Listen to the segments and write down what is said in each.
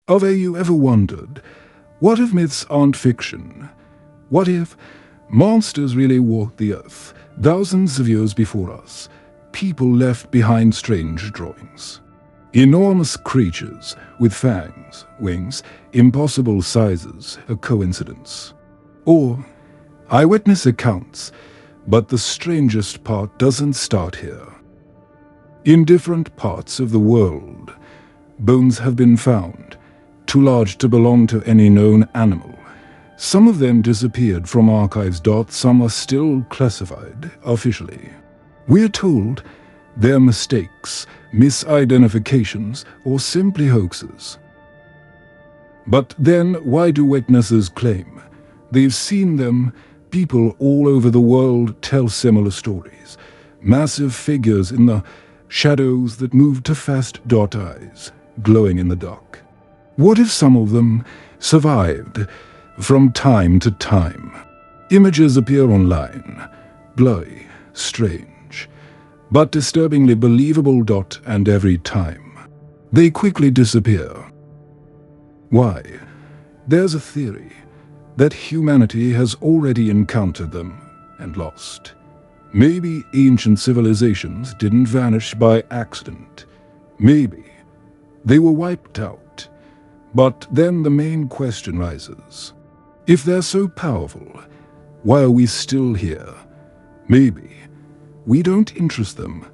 Have you ever wondered, what if myths aren't fiction? What if monsters really walked the earth thousands of years before us? People left behind strange drawings. Enormous creatures with fangs, wings, impossible sizes, a coincidence. Or eyewitness accounts, but the strangest part doesn't start here. In different parts of the world, bones have been found, too large to belong to any known animal. Some of them disappeared from archives. Some are still classified officially. We're told they're mistakes, misidentifications, or simply hoaxes. But then why do witnesses claim they've seen them? People all over the world tell similar stories. Massive figures in the shadows that move too fast. Eyes glowing in the dark. What if some of them survived from time to time? Images appear online, blurry, strange, but disturbingly believable. And every time, they quickly disappear. Why? There's a theory that humanity has already encountered them and lost. Maybe ancient civilizations didn't vanish by accident. Maybe they were wiped out. But then the main question rises. If they're so powerful, why are we still here? Maybe we don't interest them,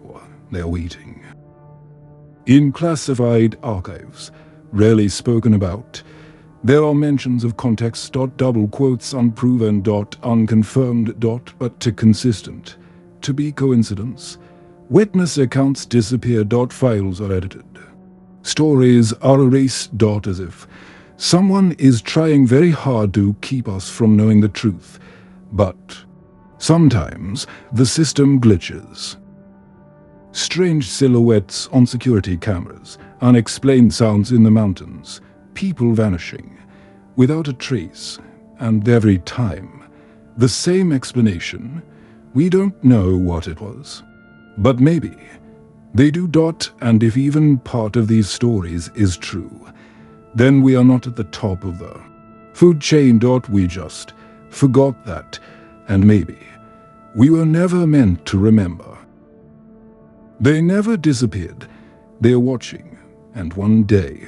or they're waiting. In classified archives, rarely spoken about, there are mentions of context. Double quotes, unproven. Unconfirmed. But too consistent to be coincidence. Witness accounts disappear. Files are edited. Stories are erased. As if someone is trying very hard to keep us from knowing the truth. But sometimes the system glitches. Strange silhouettes on security cameras, unexplained sounds in the mountains, people vanishing without a trace, and every time the same explanation. We don't know what it was, but maybe they do. And if even part of these stories is true, then we are not at the top of the food chain. We just forgot that, and maybe we were never meant to remember. They never disappeared. They are watching, and one day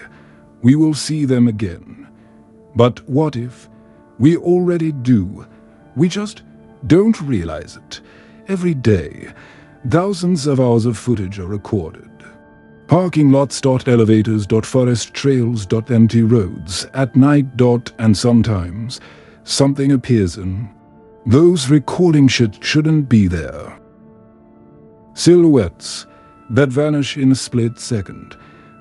we will see them again. But what if we already do? We just don't realize it. Every day, thousands of hours of footage are recorded. Parking lots. Elevators. Forest trails. Empty roads. At night. And sometimes something appears in those recording shouldn't be there. Silhouettes that vanish in a split second.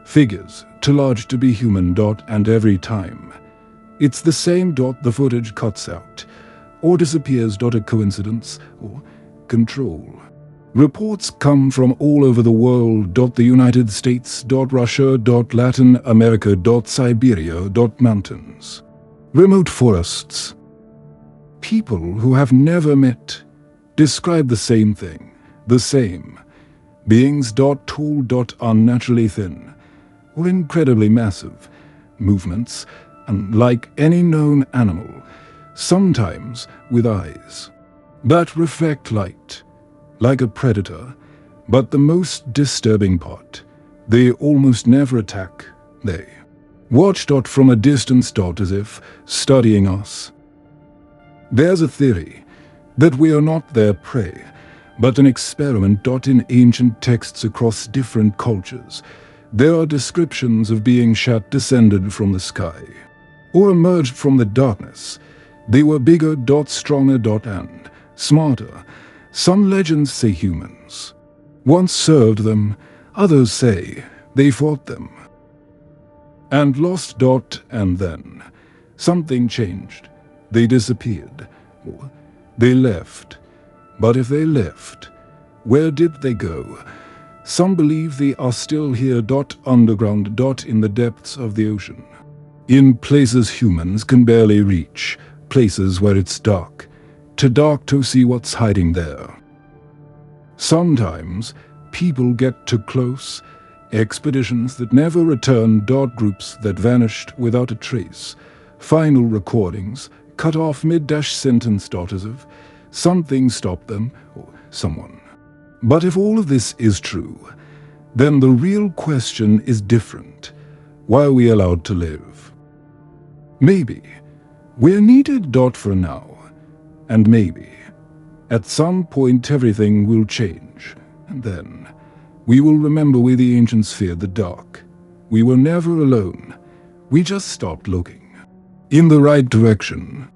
Figures too large to be human. And every time, it's the same. The footage cuts out or disappears. A coincidence or control. Reports come from all over the world. The United States. Russia. Latin America. Siberia. Mountains. Remote forests. People who have never met describe the same thing. The same. Beings. Tall. Unnaturally thin. Or incredibly massive. Movements, unlike any known animal. Sometimes with eyes that reflect light, like a predator. But the most disturbing part, they almost never attack. They watch. From a distance. As if studying us. There's a theory that we are not their prey, but an experiment. In ancient texts across different cultures, there are descriptions of being descended from the sky, or emerged from the darkness. They were bigger. Stronger. And smarter. Some legends say humans once served them, others say they fought them and lost. And then something changed. They disappeared, or they left. But if they left, where did they go? Some believe they are still here. Underground. In the depths of the ocean. In places humans can barely reach. Places where it's dark. Too dark to see what's hiding there. Sometimes people get too close. Expeditions that never returned, dot groups that vanished without a trace, final recordings cut off mid-sentence, dot as if something stopped them, or someone. But if all of this is true, then the real question is different. Why are we allowed to live? Maybe we're needed, dot for now, and maybe at some point everything will change, and then we will remember why the ancients feared the dark. We were never alone. We just stopped looking in the right direction.